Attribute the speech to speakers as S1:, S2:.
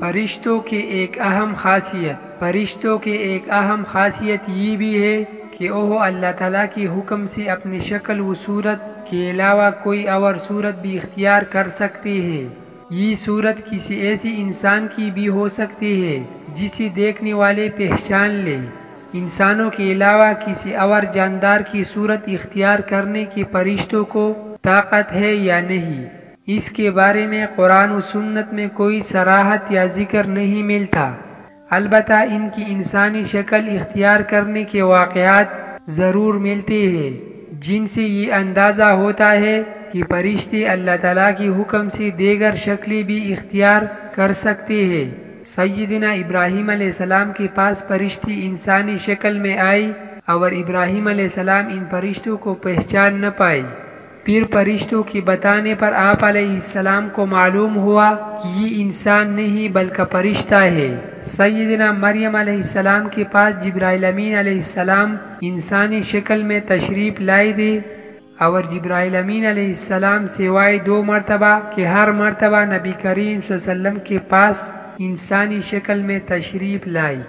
S1: فرشتوں کی ایک اہم خاصیت یہ بھی ہے کہ وہ اللہ تعالیٰ کے حکم سے اپنی شکل و صورت کے علاوہ کوئی اور صورت بھی اختیار کر سکتے ہیں۔ یہ صورت کسی ایسی انسان کی بھی ہو سکتی ہے جسے دیکھنے والے پہچان لیں۔ انسانوں کے علاوہ کسی اور جاندار کی صورت اختیار کرنے کی فرشتوں کو طاقت ہے یا نہیں، اس کے بارے میں قرآن و سنت میں کوئی صراحت یا ذکر نہیں ملتا۔ البتہ ان کی انسانی شکل اختیار کرنے کے واقعات ضرور ملتے ہیں، جن سے یہ اندازہ ہوتا ہے کہ فرشتے اللہ تعالیٰ کے حکم سے دیگر شکلیں بھی اختیار کر سکتے ہیں۔ سیدنا ابراہیم علیہ السلام کے پاس فرشتے انسانی شکل میں آئے اور ابراہیم علیہ السلام ان فرشتوں کو پہچان نہ پائے۔ پھر فرشتوں کے بتانے پر آپ علیہ السلام کو معلوم ہوا کہ یہ انسان نہیں بلکہ فرشتہ ہے۔ سیدنا مریم علیہ السلام کے پاس جبرائیل امین علیہ السلام انسانی شکل میں تشریف لائے تھے، اور جبرائیل امین علیہ السلام سوائے 2 مرتبہ کہ ہر مرتبہ نبی کریم صلی اللہ علیہ وسلم کے پاس انسانی شکل میں تشریف لائی۔